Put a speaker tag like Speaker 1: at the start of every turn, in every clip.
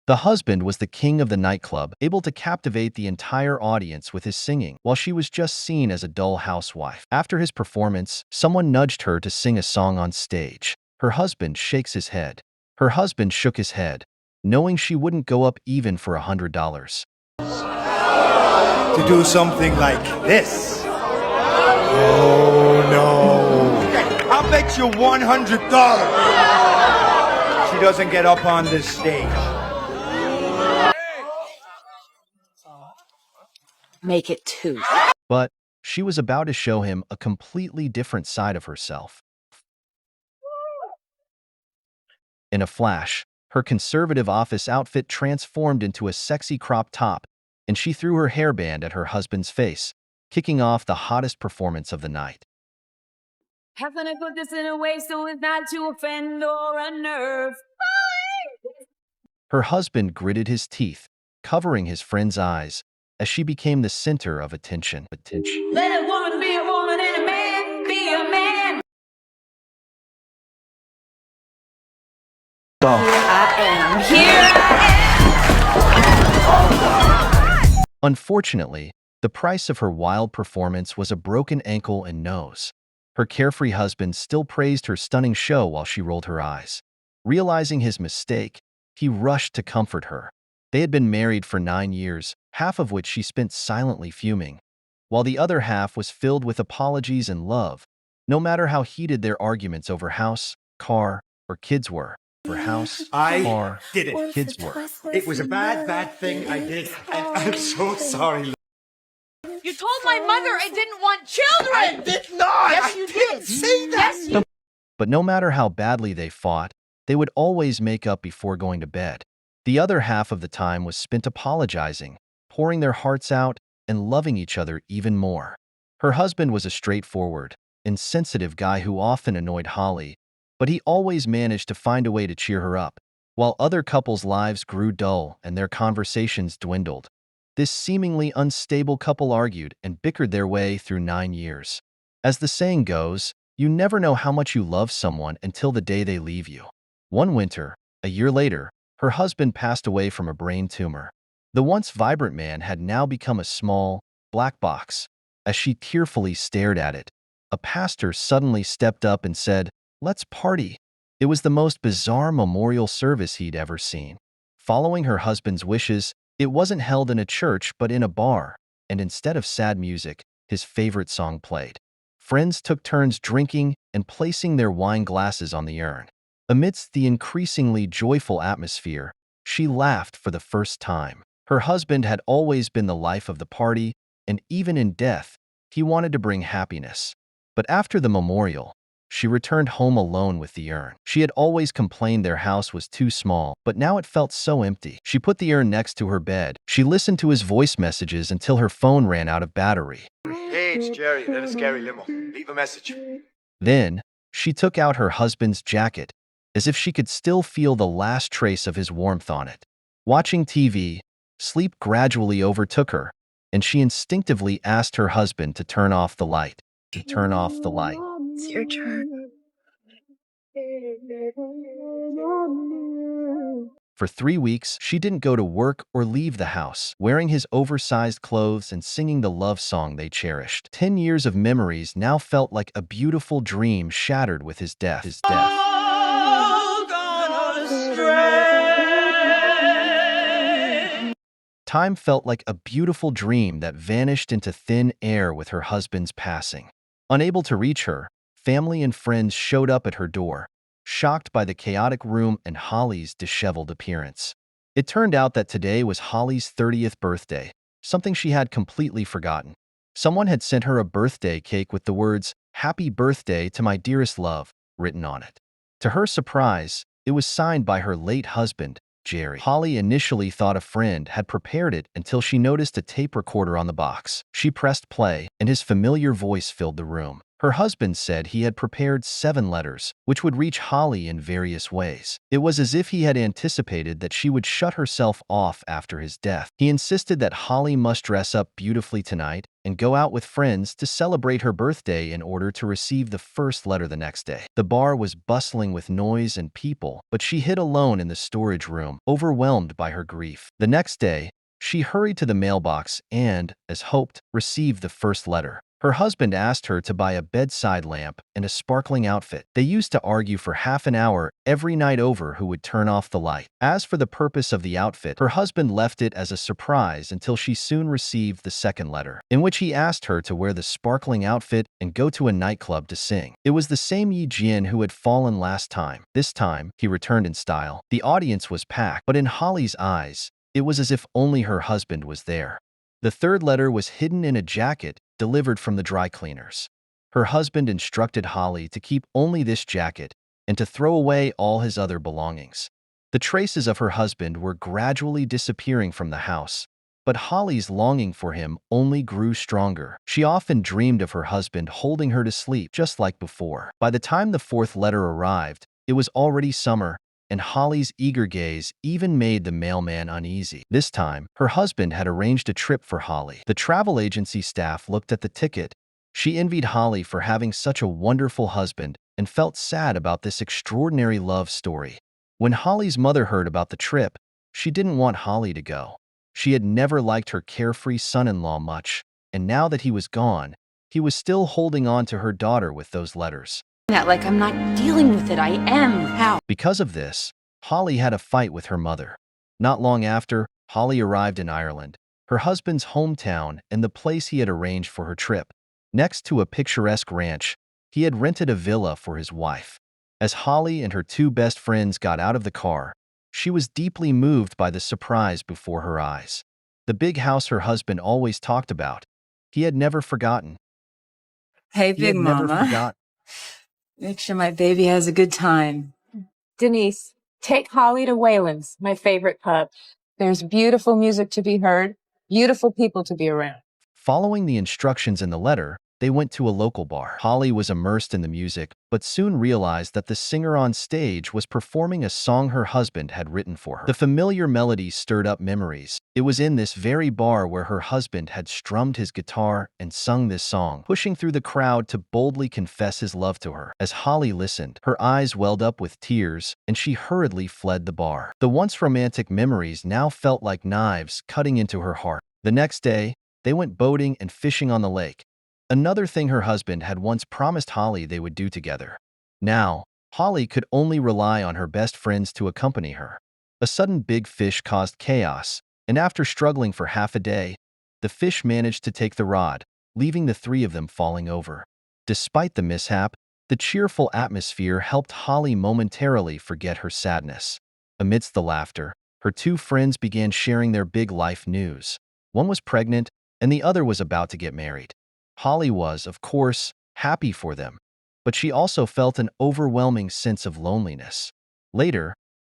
Speaker 1: The husband was the king of the nightclub, able to captivate the entire audience with his singing, while she was just seen as a dull housewife. After his performance, someone nudged her to sing a song on stage. Her husband shakes his head. Her husband shook his head, knowing she wouldn't go up even for $100.
Speaker 2: To do something like this. Oh no. I'll bet you $100 she doesn't get up on this stage.
Speaker 3: Make it 2.
Speaker 1: But she was about to show him a completely different side of herself. In a flash, her conservative office outfit transformed into a sexy crop top, and she threw her hairband at her husband's face, kicking off the hottest performance of the night.
Speaker 4: How can I put this in a way so as not to offend or unnerve?
Speaker 1: Her husband gritted his teeth, covering his friend's eyes, as she became the center of attention.
Speaker 4: Let a woman be a woman and a man be a man. I am here.
Speaker 1: Unfortunately, the price of her wild performance was a broken ankle and nose. Her carefree husband still praised her stunning show while she rolled her eyes. Realizing his mistake, he rushed to comfort her. They had been married for 9 years, half of which she spent silently fuming, while the other half was filled with apologies and love, no matter how heated their arguments over house, car, or kids were. For house, car,
Speaker 2: did it.
Speaker 1: kids were.
Speaker 2: It was a bad thing I did, and I'm so sorry.
Speaker 4: You told my mother I didn't want children.
Speaker 2: I did not!
Speaker 4: Yes, you did.
Speaker 2: Say that!
Speaker 4: Yes, you
Speaker 1: But no matter how badly they fought, they would always make up before going to bed. The other half of the time was spent apologizing, pouring their hearts out, and loving each other even more. Her husband was a straightforward, insensitive guy who often annoyed Holly, but he always managed to find a way to cheer her up, while other couples' lives grew dull and their conversations dwindled. This seemingly unstable couple argued and bickered their way through 9 years. As the saying goes, you never know how much you love someone until the day they leave you. One winter, a year later, her husband passed away from a brain tumor. The once vibrant man had now become a small, black box. As she tearfully stared at it, a pastor suddenly stepped up and said, "Let's party." It was the most bizarre memorial service he'd ever seen. Following her husband's wishes, it wasn't held in a church but in a bar, and instead of sad music, his favorite song played. Friends took turns drinking and placing their wine glasses on the urn. Amidst the increasingly joyful atmosphere, she laughed for the first time. Her husband had always been the life of the party, and even in death, he wanted to bring happiness. But after the memorial, she returned home alone with the urn. She had always complained their house was too small, but now it felt so empty. She put the urn next to her bed. She listened to his voice messages until her phone ran out of battery.
Speaker 2: Hey, it's Jerry, in a scary limo. Leave a message.
Speaker 1: Then, she took out her husband's jacket, as if she could still feel the last trace of his warmth on it. Watching TV, sleep gradually overtook her, and she instinctively asked her husband to turn off the light.
Speaker 3: It's your turn.
Speaker 1: For 3 weeks, she didn't go to work or leave the house, wearing his oversized clothes and singing the love song they cherished. 10 years of memories now felt like a beautiful dream shattered with his death. Time felt like a beautiful dream that vanished into thin air with her husband's passing. Unable to reach her, family and friends showed up at her door, shocked by the chaotic room and Holly's disheveled appearance. It turned out that today was Holly's 30th birthday, something she had completely forgotten. Someone had sent her a birthday cake with the words, "Happy birthday to my dearest love," written on it. To her surprise, it was signed by her late husband, Jerry. Holly initially thought a friend had prepared it until she noticed a tape recorder on the box. She pressed play, and his familiar voice filled the room. Her husband said he had prepared 7 letters, which would reach Holly in various ways. It was as if he had anticipated that she would shut herself off after his death. He insisted that Holly must dress up beautifully tonight, and go out with friends to celebrate her birthday in order to receive the first letter the next day. The bar was bustling with noise and people, but she hid alone in the storage room, overwhelmed by her grief. The next day, she hurried to the mailbox and, as hoped, received the first letter. Her husband asked her to buy a bedside lamp and a sparkling outfit. They used to argue for half an hour every night over who would turn off the light. As for the purpose of the outfit, her husband left it as a surprise until she soon received the second letter, in which he asked her to wear the sparkling outfit and go to a nightclub to sing. It was the same Yi Jian who had fallen last time. This time, he returned in style. The audience was packed, but in Holly's eyes, it was as if only her husband was there. The third letter was hidden in a jacket delivered from the dry cleaners. Her husband instructed Holly to keep only this jacket and to throw away all his other belongings. The traces of her husband were gradually disappearing from the house, but Holly's longing for him only grew stronger. She often dreamed of her husband holding her to sleep just like before. By the time the fourth letter arrived, it was already summer, and Holly's eager gaze even made the mailman uneasy. This time, her husband had arranged a trip for Holly. The travel agency staff looked at the ticket. She envied Holly for having such a wonderful husband and felt sad about this extraordinary love story. When Holly's mother heard about the trip, she didn't want Holly to go. She had never liked her carefree son-in-law much, and now that he was gone, he was still holding on to her daughter with those letters.
Speaker 3: That like I'm not dealing with it. I am. How?
Speaker 1: Because of this, Holly had a fight with her mother. Not long after, Holly arrived in Ireland, her husband's hometown and the place he had arranged for her trip. Next to a picturesque ranch, he had rented a villa for his wife. As Holly and her two best friends got out of the car, she was deeply moved by the surprise before her eyes. The big house her husband always talked about. He had never forgotten.
Speaker 5: Hey,
Speaker 1: He
Speaker 5: Big
Speaker 1: had never
Speaker 5: Mama.
Speaker 1: forgotten.
Speaker 5: Make sure my baby has a good time.
Speaker 6: Denise, take Holly to Whalen's, my favorite pub. There's beautiful music to be heard, beautiful people to be around.
Speaker 1: Following the instructions in the letter, they went to a local bar. Holly was immersed in the music, but soon realized that the singer on stage was performing a song her husband had written for her. The familiar melody stirred up memories. It was in this very bar where her husband had strummed his guitar and sung this song, pushing through the crowd to boldly confess his love to her. As Holly listened, her eyes welled up with tears, and she hurriedly fled the bar. The once romantic memories now felt like knives cutting into her heart. The next day, they went boating and fishing on the lake. Another thing her husband had once promised Holly they would do together. Now, Holly could only rely on her best friends to accompany her. A sudden big fish caused chaos, and after struggling for half a day, the fish managed to take the rod, leaving the three of them falling over. Despite the mishap, the cheerful atmosphere helped Holly momentarily forget her sadness. Amidst the laughter, her two friends began sharing their big life news. One was pregnant, and the other was about to get married. Holly was, of course, happy for them, but she also felt an overwhelming sense of loneliness. Later,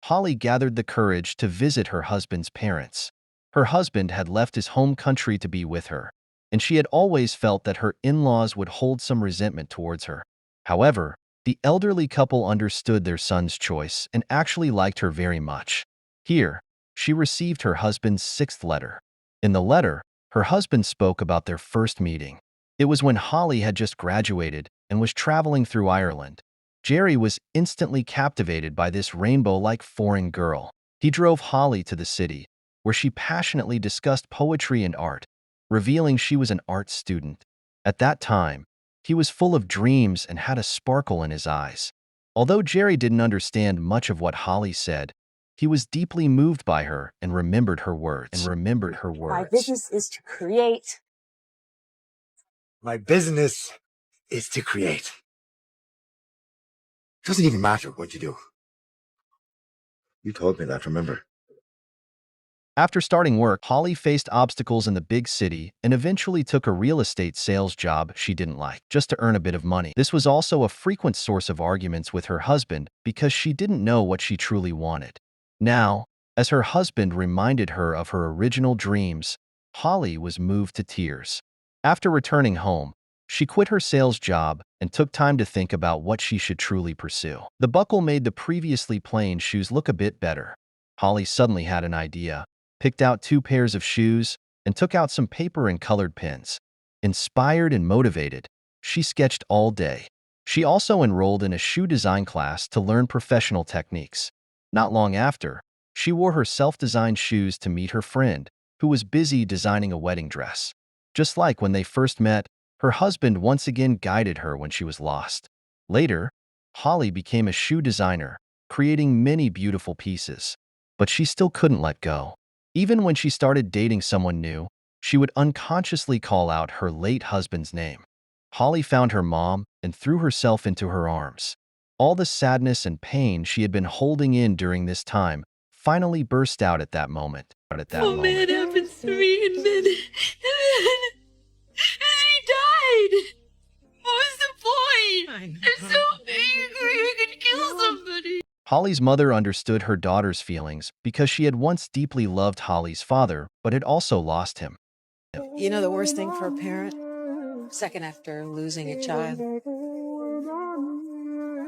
Speaker 1: Holly gathered the courage to visit her husband's parents. Her husband had left his home country to be with her, and she had always felt that her in-laws would hold some resentment towards her. However, the elderly couple understood their son's choice and actually liked her very much. Here, she received her husband's sixth letter. In the letter, her husband spoke about their first meeting. It was when Holly had just graduated and was traveling through Ireland. Jerry was instantly captivated by this rainbow-like foreign girl. He drove Holly to the city, where she passionately discussed poetry and art, revealing she was an art student. At that time, he was full of dreams and had a sparkle in his eyes. Although Jerry didn't understand much of what Holly said, he was deeply moved by her and remembered her words.
Speaker 6: My business is to create.
Speaker 2: My business is to create. Doesn't even matter what you do. You told me that, remember?
Speaker 1: After starting work, Holly faced obstacles in the big city and eventually took a real estate sales job she didn't like, just to earn a bit of money. This was also a frequent source of arguments with her husband because she didn't know what she truly wanted. Now, as her husband reminded her of her original dreams, Holly was moved to tears. After returning home, she quit her sales job and took time to think about what she should truly pursue. The buckle made the previously plain shoes look a bit better. Holly suddenly had an idea, picked out 2 pairs of shoes, and took out some paper and colored pens. Inspired and motivated, she sketched all day. She also enrolled in a shoe design class to learn professional techniques. Not long after, she wore her self-designed shoes to meet her friend, who was busy designing a wedding dress. Just like when they first met, her husband once again guided her when she was lost. Later, Holly became a shoe designer, creating many beautiful pieces. But she still couldn't let go. Even when she started dating someone new, she would unconsciously call out her late husband's name. Holly found her mom and threw herself into her arms. All the sadness and pain she had been holding in during this time finally burst out at that moment.
Speaker 4: Man happens to me and then he died. What was the point? I'm so angry I could kill somebody.
Speaker 1: Holly's mother understood her daughter's feelings because she had once deeply loved Holly's father, but had also lost him.
Speaker 7: You know the worst thing for a parent? Second after losing a child.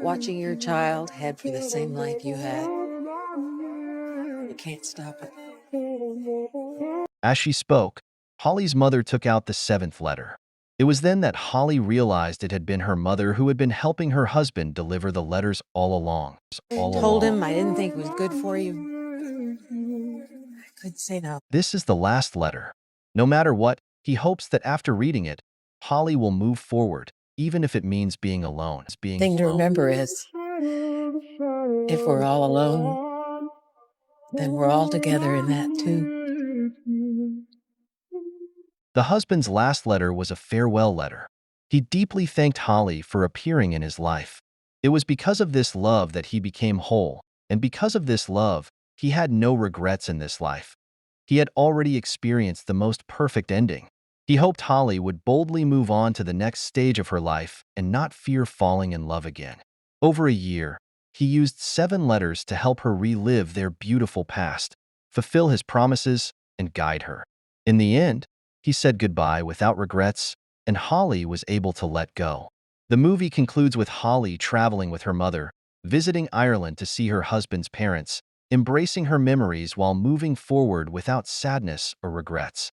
Speaker 7: Watching your child head for the same life you had. You can't stop it.
Speaker 1: As she spoke, Holly's mother took out the 7th letter. It was then that Holly realized it had been her mother who had been helping her husband deliver the letters all along.
Speaker 7: Told him I didn't think it was good for you. I couldn't say no.
Speaker 1: This is the last letter. No matter what, he hopes that after reading it, Holly will move forward, even if it means being alone.
Speaker 7: The thing to remember is, if we're all alone, then we're all together in that too.
Speaker 1: The husband's last letter was a farewell letter. He deeply thanked Holly for appearing in his life. It was because of this love that he became whole, and because of this love, he had no regrets in this life. He had already experienced the most perfect ending. He hoped Holly would boldly move on to the next stage of her life and not fear falling in love again. Over a year, he used 7 letters to help her relive their beautiful past, fulfill his promises, and guide her. In the end, he said goodbye without regrets, and Holly was able to let go. The movie concludes with Holly traveling with her mother, visiting Ireland to see her husband's parents, embracing her memories while moving forward without sadness or regrets.